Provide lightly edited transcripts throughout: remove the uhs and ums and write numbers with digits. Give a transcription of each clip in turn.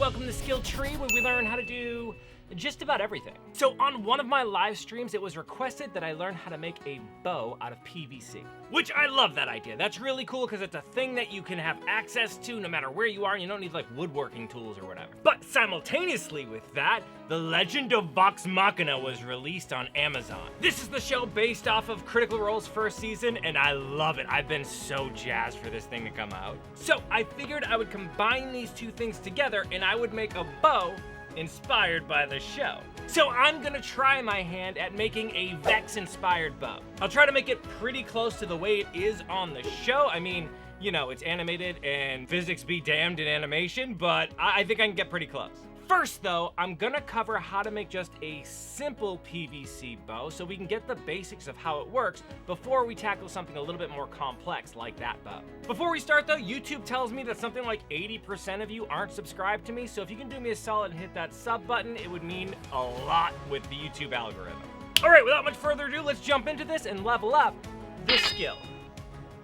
welcome to Skill Tree, where we learn how to do just about everything. So on one of my live streams, it was requested that I learn how to make a bow out of PVC, which I love that idea. That's really cool because it's a thing that you can have access to no matter where you are, and you don't need like woodworking tools or whatever. But simultaneously with that, The Legend of Vox Machina was released on Amazon. This is the show based off of Critical Role's first season, and I love it. I've been so jazzed for this thing to come out. So I figured I would combine these two things together and I would make a bow inspired by the show. So I'm gonna try my hand at making a Vex-inspired bow. I'll try to make it pretty close to the way it is on the show. I mean, you know, it's animated and physics be damned in animation, but I think I can get pretty close. First though, I'm gonna cover how to make just a simple PVC bow so we can get the basics of how it works before we tackle something a little bit more complex like that bow. Before we start though, YouTube tells me that something like 80% of you aren't subscribed to me, so if you can do me a solid and hit that sub button, it would mean a lot with the YouTube algorithm. All right, without much further ado, let's jump into this and level up this skill.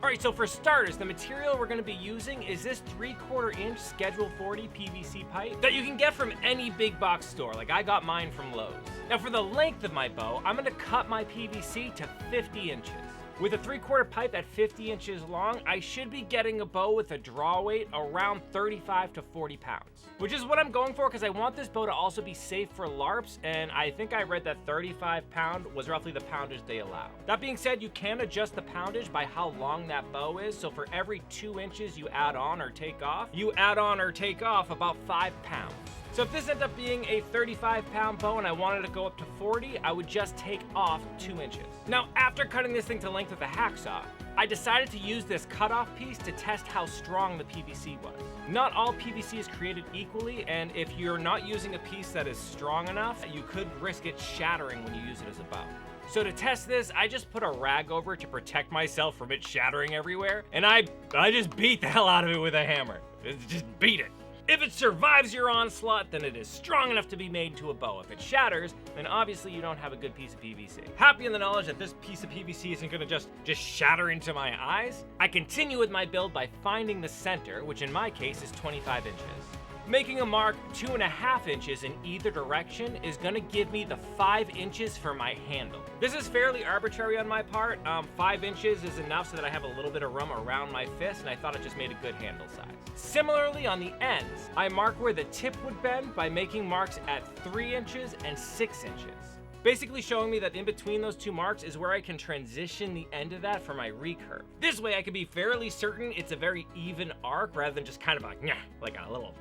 All right, so for starters, the material we're gonna be using is this 3/4 inch Schedule 40 PVC pipe that you can get from any big box store. Like I got mine from Lowe's. Now for the length of my bow, I'm gonna cut my PVC to 50 inches. With a 3/4 pipe at 50 inches long, I should be getting a bow with a draw weight around 35 to 40 pounds, which is what I'm going for because I want this bow to also be safe for LARPs, and I think I read that 35 pound was roughly the poundage they allow. That being said, you can adjust the poundage by how long that bow is, so for every 2 inches you add on or take off, about 5 pounds. So if this ended up being a 35-pound bow and I wanted to go up to 40, I would just take off 2 inches. Now, after cutting this thing to length with a hacksaw, I decided to use this cutoff piece to test how strong the PVC was. Not all PVC is created equally, and if you're not using a piece that is strong enough, you could risk it shattering when you use it as a bow. So to test this, I just put a rag over it to protect myself from it shattering everywhere, and I just beat the hell out of it with a hammer. Just beat it. If it survives your onslaught, then it is strong enough to be made into a bow. If it shatters, then obviously you don't have a good piece of PVC. Happy in the knowledge that this piece of PVC isn't gonna just shatter into my eyes, I continue with my build by finding the center, which in my case is 25 inches. Making a mark 2.5 inches in either direction is gonna give me the 5 inches for my handle. This is fairly arbitrary on my part. 5 inches is enough so that I have a little bit of room around my fist, and I thought it just made a good handle size. Similarly, on the ends, I mark where the tip would bend by making marks at 3 inches and 6 inches. Basically showing me that in between those two marks is where I can transition the end of that for my recurve. This way I can be fairly certain it's a very even arc rather than just kind of like a little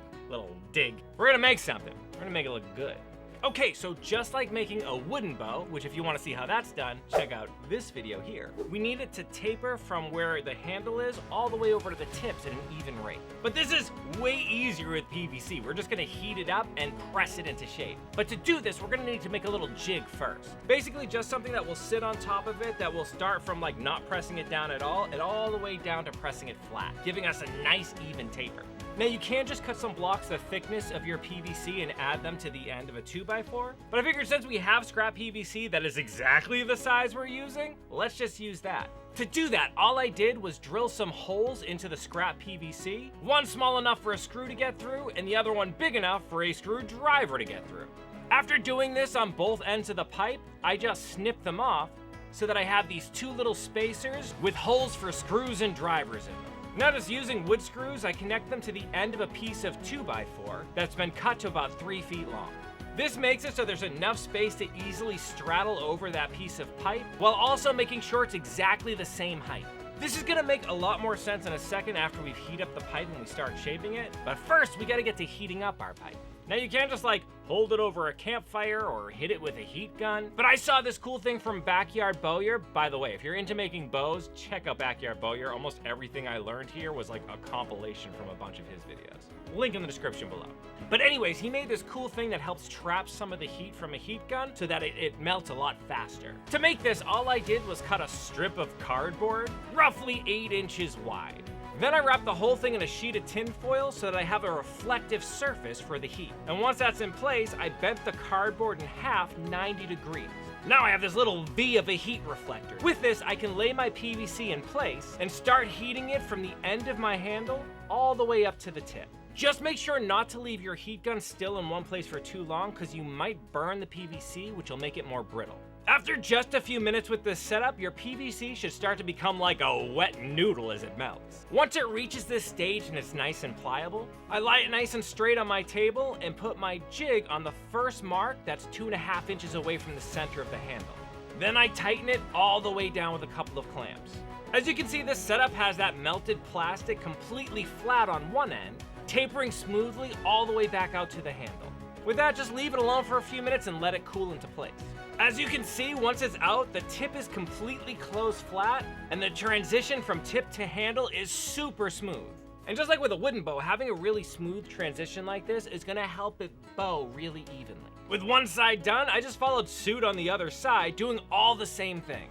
dig. We're gonna make something. We're gonna make it look good. Okay, so just like making a wooden bow, which if you want to see how that's done, check out this video here. We need it to taper from where the handle is all the way over to the tips at an even rate. But this is way easier with PVC. We're just gonna heat it up and press it into shape. But to do this, we're gonna need to make a little jig first. Basically just something that will sit on top of it that will start from like not pressing it down at all and all the way down to pressing it flat, giving us a nice even taper. Now you can just cut some blocks the thickness of your PVC and add them to the end of a 2x4, but I figured since we have scrap PVC that is exactly the size we're using, let's just use that. To do that, all I did was drill some holes into the scrap PVC, one small enough for a screw to get through, and the other one big enough for a screwdriver to get through. After doing this on both ends of the pipe, I just snip them off so that I have these two little spacers with holes for screws and drivers in them. Now just using wood screws, I connect them to the end of a piece of 2x4 that's been cut to about 3 feet long. This makes it so there's enough space to easily straddle over that piece of pipe, while also making sure it's exactly the same height. This is gonna make a lot more sense in a second after we've heated up the pipe and we start shaping it, but first we gotta get to heating up our pipe. Now you can't just like hold it over a campfire or hit it with a heat gun, but I saw this cool thing from Backyardbowyer. By the way, if you're into making bows, check out Backyardbowyer. Almost everything I learned here was like a compilation from a bunch of his videos. Link in the description below. But anyways, he made this cool thing that helps trap some of the heat from a heat gun so that it melts a lot faster. To make this, all I did was cut a strip of cardboard, roughly 8 inches wide. Then I wrap the whole thing in a sheet of tin foil so that I have a reflective surface for the heat. And once that's in place, I bent the cardboard in half 90 degrees. Now I have this little V of a heat reflector. With this, I can lay my PVC in place and start heating it from the end of my handle all the way up to the tip. Just make sure not to leave your heat gun still in one place for too long because you might burn the PVC, which will make it more brittle. After just a few minutes with this setup, your PVC should start to become like a wet noodle as it melts. Once it reaches this stage and it's nice and pliable, I lie it nice and straight on my table and put my jig on the first mark that's 2.5 inches away from the center of the handle. Then I tighten it all the way down with a couple of clamps. As you can see, this setup has that melted plastic completely flat on one end, tapering smoothly all the way back out to the handle. With that, just leave it alone for a few minutes and let it cool into place. As you can see, once it's out, the tip is completely closed flat, and the transition from tip to handle is super smooth. And just like with a wooden bow, having a really smooth transition like this is gonna help it bow really evenly. With one side done, I just followed suit on the other side, doing all the same things.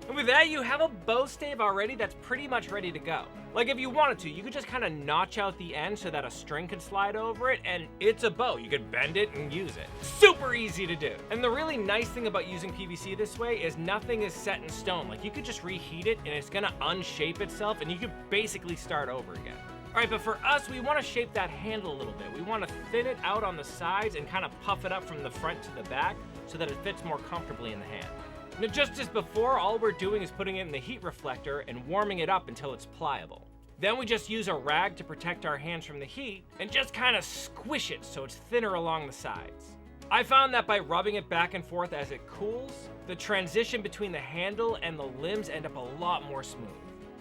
And with that, you have a bow stave already that's pretty much ready to go. Like if you wanted to, you could just kind of notch out the end so that a string could slide over it, and it's a bow. You could bend it and use it. Super easy to do. And the really nice thing about using PVC this way is nothing is set in stone. Like you could just reheat it and it's gonna unshape itself and you could basically start over again. All right, but for us, we want to shape that handle a little bit. We want to thin it out on the sides and kind of puff it up from the front to the back so that it fits more comfortably in the hand. Now, just as before, all we're doing is putting it in the heat reflector and warming it up until it's pliable. Then we just use a rag to protect our hands from the heat and just kind of squish it so it's thinner along the sides. I found that by rubbing it back and forth as it cools, the transition between the handle and the limbs end up a lot more smooth.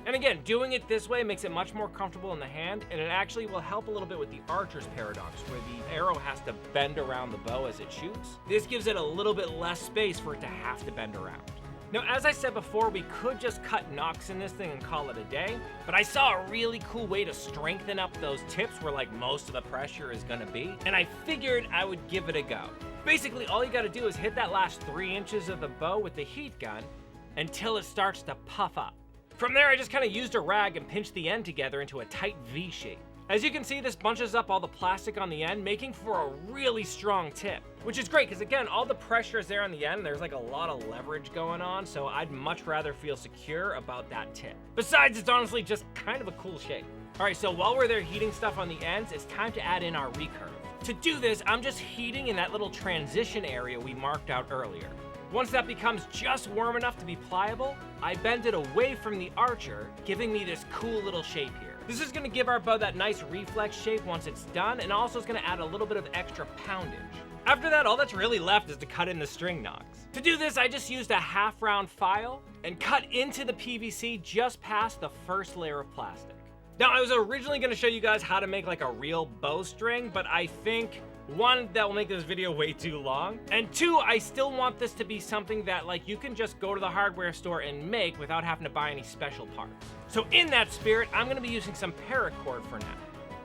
And again, doing it this way makes it much more comfortable in the hand, and it actually will help a little bit with the archer's paradox, where the arrow has to bend around the bow as it shoots. This gives it a little bit less space for it to have to bend around. Now, as I said before, we could just cut nocks in this thing and call it a day, but I saw a really cool way to strengthen up those tips where like most of the pressure is gonna be, and I figured I would give it a go. Basically, all you gotta do is hit that last 3 inches of the bow with the heat gun until it starts to puff up. From there, I just kind of used a rag and pinched the end together into a tight V shape. As you can see, this bunches up all the plastic on the end, making for a really strong tip, which is great because again, all the pressure is there on the end. There's like a lot of leverage going on, so I'd much rather feel secure about that tip. Besides, it's honestly just kind of a cool shape. All right, so while we're there heating stuff on the ends, it's time to add in our recurve. To do this, I'm just heating in that little transition area we marked out earlier. Once that becomes just warm enough to be pliable, I bend it away from the archer, giving me this cool little shape here. This is gonna give our bow that nice reflex shape once it's done, and also is gonna add a little bit of extra poundage. After that, all that's really left is to cut in the string nocks. To do this, I just used a half-round file and cut into the PVC just past the first layer of plastic. Now, I was originally gonna show you guys how to make like a real bowstring, but I think one, that will make this video way too long, and two, I still want this to be something that like you can just go to the hardware store and make without having to buy any special parts. So in that spirit, I'm gonna be using some paracord for now.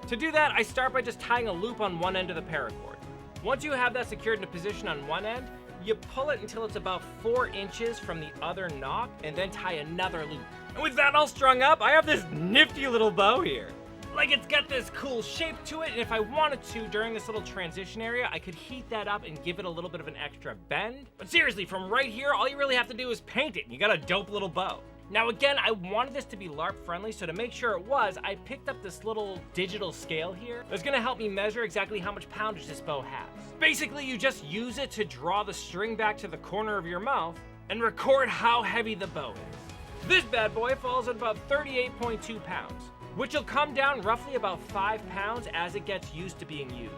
To do that, I start by just tying a loop on one end of the paracord. Once you have that secured into position on one end, you pull it until it's about 4 inches from the other nock and then tie another loop. And with that all strung up, I have this nifty little bow here. Like it's got this cool shape to it, and if I wanted to, during this little transition area, I could heat that up and give it a little bit of an extra bend. But seriously, from right here, all you really have to do is paint it, and you got a dope little bow. Now again, I wanted this to be LARP friendly, so to make sure it was, I picked up this little digital scale here that's gonna help me measure exactly how much poundage this bow has. Basically, you just use it to draw the string back to the corner of your mouth and record how heavy the bow is. This bad boy falls at about 38.2 pounds. Which will come down roughly about 5 pounds as it gets used to being used.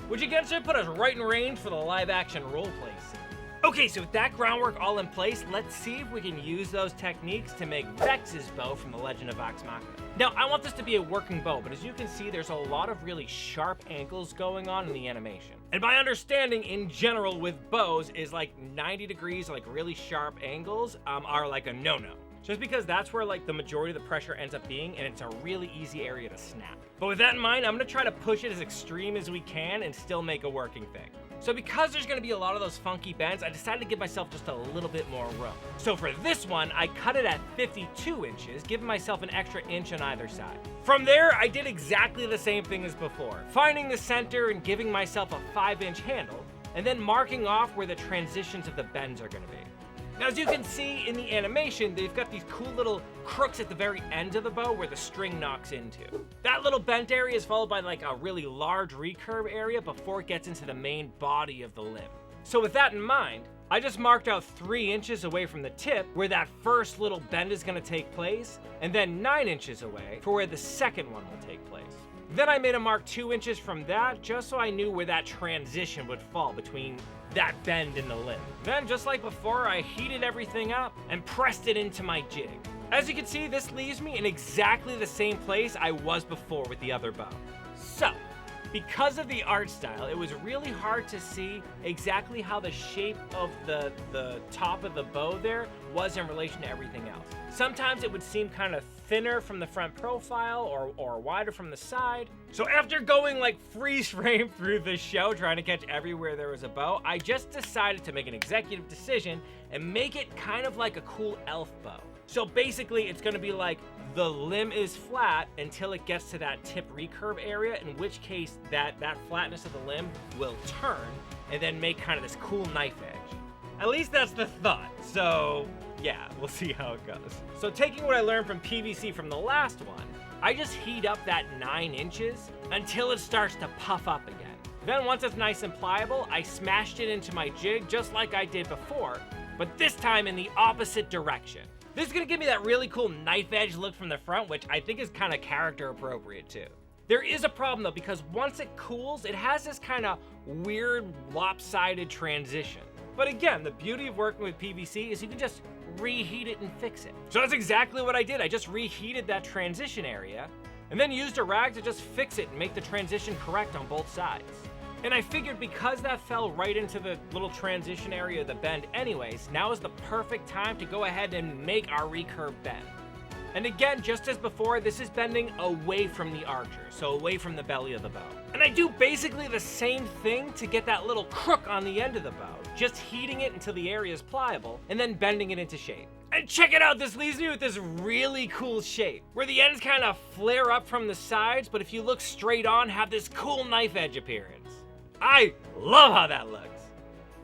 Which again should put us right in range for the live action roleplay scene. Okay, so with that groundwork all in place, let's see if we can use those techniques to make Vex's bow from The Legend of Vox Machina. Now, I want this to be a working bow, but as you can see, there's a lot of really sharp angles going on in the animation. And my understanding in general with bows is like 90 degrees, like really sharp angles are like a no-no. Just because that's where like the majority of the pressure ends up being, and it's a really easy area to snap. But with that in mind, I'm gonna try to push it as extreme as we can and still make a working thing. So because there's gonna be a lot of those funky bends, I decided to give myself just a little bit more room. So for this one, I cut it at 52 inches, giving myself an extra inch on either side. From there, I did exactly the same thing as before, finding the center and giving myself a 5-inch handle, and then marking off where the transitions of the bends are gonna be. Now, as you can see in the animation, they've got these cool little crooks at the very end of the bow where the string knocks into. That little bent area is followed by like a really large recurve area before it gets into the main body of the limb. So with that in mind, I just marked out 3 inches away from the tip where that first little bend is gonna take place, and then 9 inches away for where the second one will take place. Then I made a mark 2 inches from that just so I knew where that transition would fall between that bend in the limb. Then, just like before, I heated everything up and pressed it into my jig. As you can see, this leaves me in exactly the same place I was before with the other bow. So, because of the art style, it was really hard to see exactly how the shape of the top of the bow there was in relation to everything else. Sometimes it would seem kind of thinner from the front profile or wider from the side. So after going like freeze frame through the show trying to catch everywhere there was a bow, I just decided to make an executive decision and make it kind of like a cool elf bow. So basically it's gonna be like the limb is flat until it gets to that tip recurve area, in which case that flatness of the limb will turn and then make kind of this cool knife edge. At least that's the thought. So yeah, we'll see how it goes. So taking what I learned from PVC from the last one, I just heat up that 9 inches until it starts to puff up again. Then once it's nice and pliable, I smashed it into my jig just like I did before, but this time in the opposite direction. This is gonna give me that really cool knife edge look from the front, which I think is kind of character appropriate too. There is a problem though, because once it cools, it has this kind of weird lopsided transition. But again, the beauty of working with PVC is you can just reheat it and fix it. So that's exactly what I did. I just reheated that transition area and then used a rag to just fix it and make the transition correct on both sides. And I figured because that fell right into the little transition area of the bend anyways, now is the perfect time to go ahead and make our recurve bend. And again, just as before, this is bending away from the archer, so away from the belly of the bow. And I do basically the same thing to get that little crook on the end of the bow, just heating it until the area is pliable, and then bending it into shape. And check it out, this leaves me with this really cool shape, where the ends kind of flare up from the sides, but if you look straight on, have this cool knife edge appearance. I love how that looks.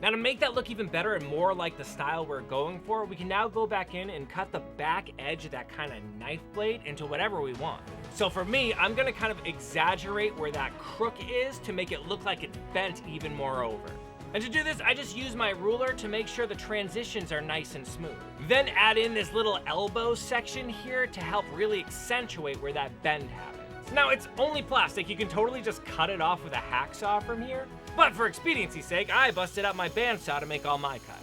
Now to make that look even better and more like the style we're going for, we can now go back in and cut the back edge of that kind of knife blade into whatever we want. So for me, I'm gonna kind of exaggerate where that crook is to make it look like it's bent even more over. And to do this, I just use my ruler to make sure the transitions are nice and smooth. Then add in this little elbow section here to help really accentuate where that bend happens. Now, it's only plastic. You can totally just cut it off with a hacksaw from here. But for expediency's sake, I busted out my bandsaw to make all my cuts.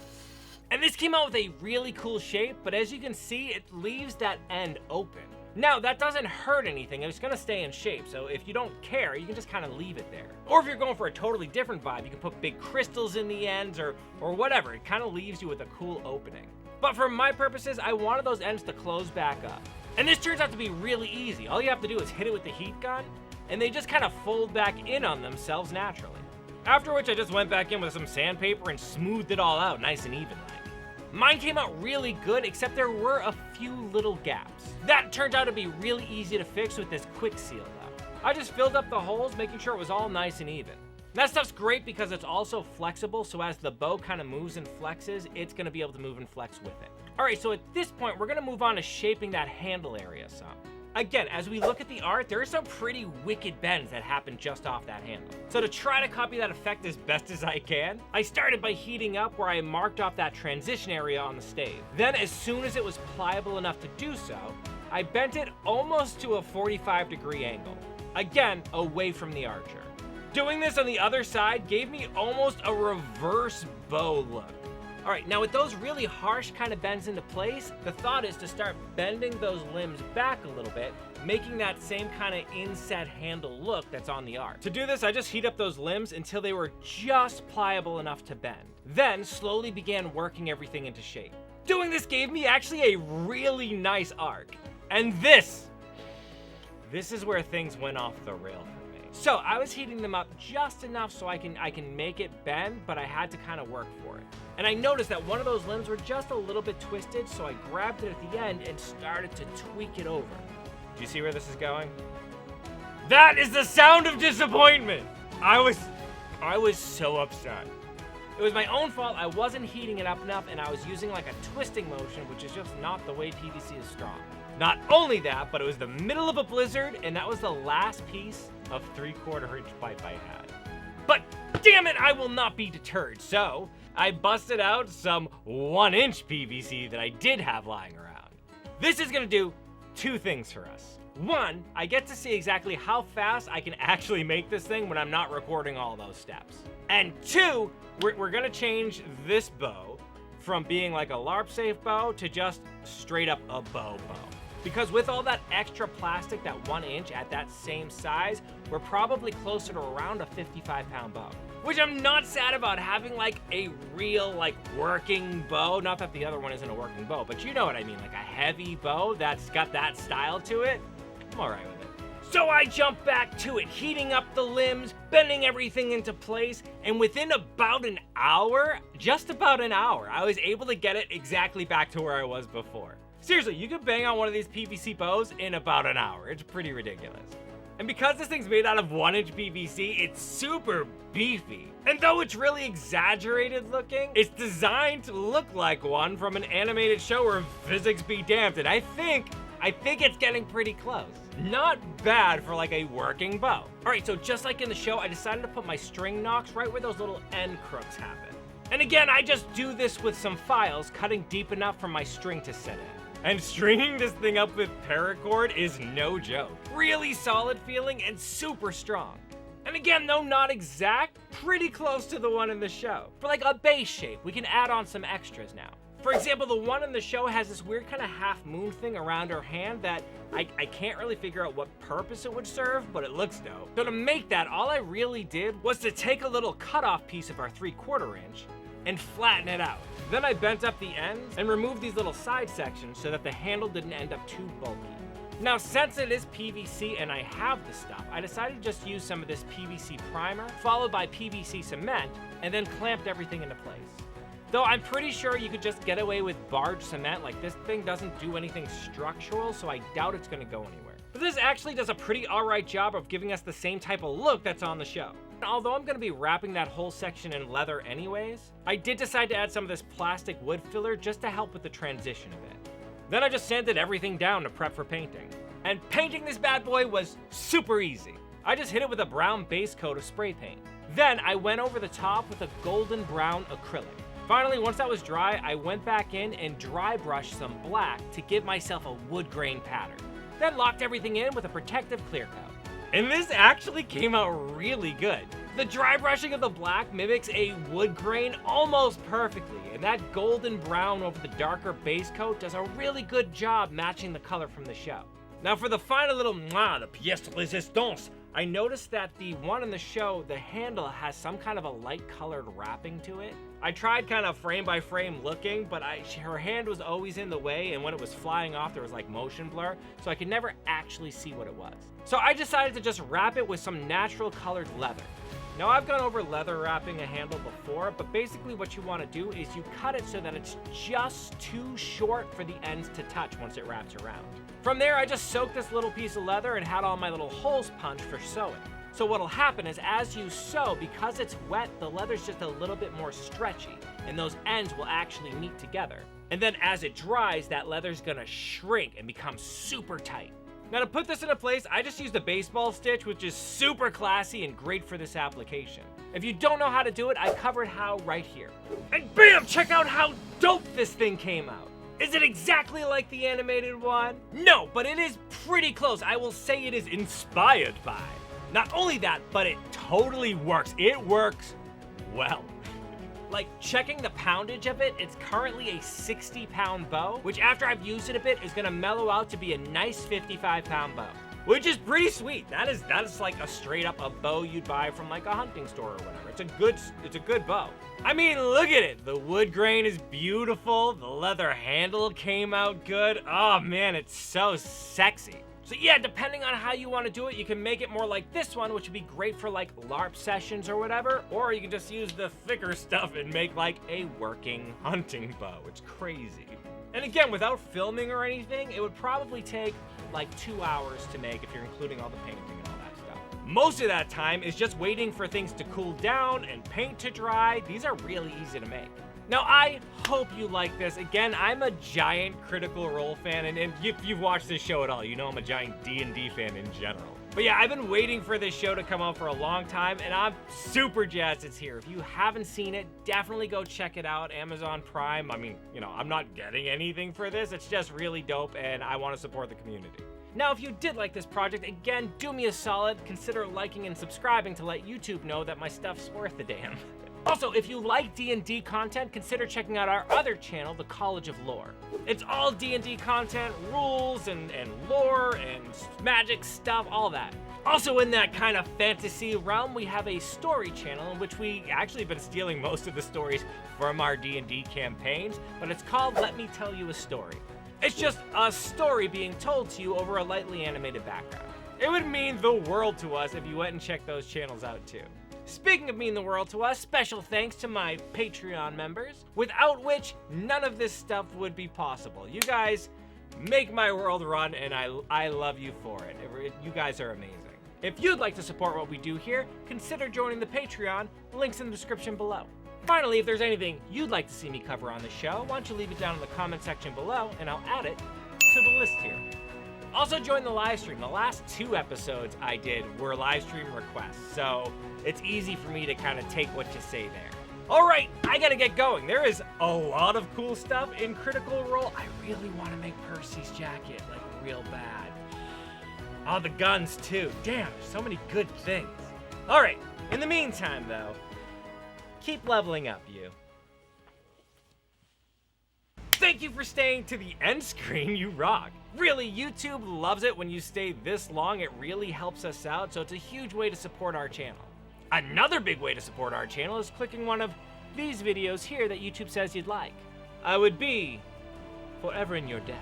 And this came out with a really cool shape, but as you can see, it leaves that end open. Now, that doesn't hurt anything. It's gonna stay in shape, so if you don't care, you can just kind of leave it there. Or if you're going for a totally different vibe, you can put big crystals in the ends or whatever. It kind of leaves you with a cool opening. But for my purposes, I wanted those ends to close back up. And this turns out to be really easy. All you have to do is hit it with the heat gun, and they just kind of fold back in on themselves naturally. After which I just went back in with some sandpaper and smoothed it all out nice and even like. Mine came out really good, except there were a few little gaps. That turned out to be really easy to fix with this quick seal though. I just filled up the holes, making sure it was all nice and even. That stuff's great because it's also flexible, so as the bow kind of moves and flexes, it's gonna be able to move and flex with it. All right, so at this point, we're gonna move on to shaping that handle area some. Again, as we look at the art, there are some pretty wicked bends that happen just off that handle. So to try to copy that effect as best as I can, I started by heating up where I marked off that transition area on the stave. Then as soon as it was pliable enough to do so, I bent it almost to a 45-degree angle. Again, away from the archer. Doing this on the other side gave me almost a reverse bow look. All right, now with those really harsh kind of bends into place, the thought is to start bending those limbs back a little bit, making that same kind of inset handle look that's on the art. To do this, I just heat up those limbs until they were just pliable enough to bend. Then slowly began working everything into shape. Doing this gave me actually a really nice arc. And this is where things went off the rail for me. So I was heating them up just enough so I can make it bend, but I had to kind of work for it. And I noticed that one of those limbs were just a little bit twisted, so I grabbed it at the end and started to tweak it over. Do you see where this is going? That is the sound of disappointment! I was so upset. It was my own fault. I wasn't heating it up enough, and I was using like a twisting motion, which is just not the way PVC is strong. Not only that, but it was the middle of a blizzard, and that was the last piece of 3/4 inch pipe I had. But damn it, I will not be deterred. So I busted out some 1-inch PVC that I did have lying around. This is gonna do 2 things for us. 1, I get to see exactly how fast I can actually make this thing when I'm not recording all those steps. And 2, we're gonna change this bow from being like a LARP safe bow to just straight up a bow. Because with all that extra plastic, that 1 inch at that same size, we're probably closer to around a 55-pound bow. Which I'm not sad about, having like a real like working bow. Not that the other one isn't a working bow, but you know what I mean, like a heavy bow that's got that style to it. I'm all right with it. So I jump back to it, heating up the limbs, bending everything into place, and within about an hour, just about an hour, I was able to get it exactly back to where I was before. Seriously, you could bang on one of these PVC bows in about an hour. It's pretty ridiculous. And because this thing's made out of 1-inch PVC, it's super beefy. And though it's really exaggerated looking, it's designed to look like one from an animated show where physics be damned. And I think it's getting pretty close. Not bad for like a working bow. All right, so just like in the show, I decided to put my string nocks right where those little end crooks happen. And again, I just do this with some files, cutting deep enough for my string to sit in. And stringing this thing up with paracord is no joke. Really solid feeling and super strong. And again, though not exact, pretty close to the one in the show. For like a base shape, we can add on some extras now. For example, the one in the show has this weird kind of half moon thing around her hand that I can't really figure out what purpose it would serve, but it looks dope. So to make that, all I really did was to take a little cutoff piece of our 3/4 inch and flatten it out. Then I bent up the ends and removed these little side sections so that the handle didn't end up too bulky. Now, since it is PVC and I have the stuff, I decided to just use some of this PVC primer, followed by PVC cement, and then clamped everything into place. Though I'm pretty sure you could just get away with barge cement, like this thing doesn't do anything structural, so I doubt it's gonna go anywhere. But this actually does a pretty alright job of giving us the same type of look that's on the show. Although I'm gonna be wrapping that whole section in leather anyways, I did decide to add some of this plastic wood filler just to help with the transition of it. Then I just sanded everything down to prep for painting. And painting this bad boy was super easy. I just hit it with a brown base coat of spray paint. Then I went over the top with a golden brown acrylic. Finally, once that was dry, I went back in and dry brushed some black to give myself a wood grain pattern. Then locked everything in with a protective clear coat. And this actually came out really good. The dry brushing of the black mimics a wood grain almost perfectly, and that golden brown over the darker base coat does a really good job matching the color from the show. Now for the final little the pièce de résistance, I noticed that the one in the show, the handle has some kind of a light colored wrapping to it. I tried kind of frame by frame looking, but her hand was always in the way, and when it was flying off, there was like motion blur, so I could never actually see what it was. So I decided to just wrap it with some natural colored leather. Now I've gone over leather wrapping a handle before, but basically what you want to do is you cut it so that it's just too short for the ends to touch once it wraps around. From there, I just soaked this little piece of leather and had all my little holes punched for sewing. So what'll happen is as you sew, because it's wet, the leather's just a little bit more stretchy, and those ends will actually meet together. And then as it dries, that leather's gonna shrink and become super tight. Now to put this into place, I just used a baseball stitch, which is super classy and great for this application. If you don't know how to do it, I covered how right here. And bam, check out how dope this thing came out. Is it exactly like the animated one? No, but it is pretty close. I will say it is inspired by. Not only that, but it totally works. It works well. Like, checking the poundage of it, it's currently a 60-pound bow, which after I've used it a bit is gonna mellow out to be a nice 55-pound bow, which is pretty sweet. That is like a straight up a bow you'd buy from like a hunting store or whatever. It's a good bow. I mean, look at it. The wood grain is beautiful. The leather handle came out good. Oh man, it's so sexy. So yeah, depending on how you want to do it, you can make it more like this one, which would be great for like LARP sessions or whatever, or you can just use the thicker stuff and make like a working hunting bow. It's crazy. And again, without filming or anything, it would probably take like 2 hours to make if you're including all the painting and all that stuff. Most of that time is just waiting for things to cool down and paint to dry. These are really easy to make. Now, I hope you like this. Again, I'm a giant Critical Role fan, and if you've watched this show at all, you know I'm a giant D&D fan in general. But yeah, I've been waiting for this show to come out for a long time, and I'm super jazzed it's here. If you haven't seen it, definitely go check it out. Amazon Prime. I mean, you know, I'm not getting anything for this. It's just really dope, and I want to support the community. Now, if you did like this project, again, do me a solid. Consider liking and subscribing to let YouTube know that my stuff's worth a damn. Also, if you like D&D content, consider checking out our other channel, The College of Lore. It's all D&D content, rules, and lore, and magic stuff, all that. Also in that kind of fantasy realm, we have a story channel in which we actually have been stealing most of the stories from our D&D campaigns, but it's called Let Me Tell You a Story. It's just a story being told to you over a lightly animated background. It would mean the world to us if you went and checked those channels out too. Speaking of mean the world to us, special thanks to my Patreon members, without which none of this stuff would be possible. You guys make my world run, and I love you for it. You guys are amazing. If you'd like to support what we do here, consider joining the Patreon, links in the description below. Finally, if there's anything you'd like to see me cover on the show, why don't you leave it down in the comment section below, and I'll add it to the list here. Also join the live stream. The last 2 episodes I did were live stream requests, so it's easy for me to kind of take what you say there. All right, I gotta get going. There is a lot of cool stuff in Critical Role. I really want to make Percy's jacket, like, real bad. Oh, the guns too. Damn, there's so many good things. All right, in the meantime though, keep leveling up, you. Thank you for staying to the end screen, you rock. Really, YouTube loves it when you stay this long. It really helps us out, so it's a huge way to support our channel. Another big way to support our channel is clicking one of these videos here that YouTube says you'd like. I would be forever in your debt.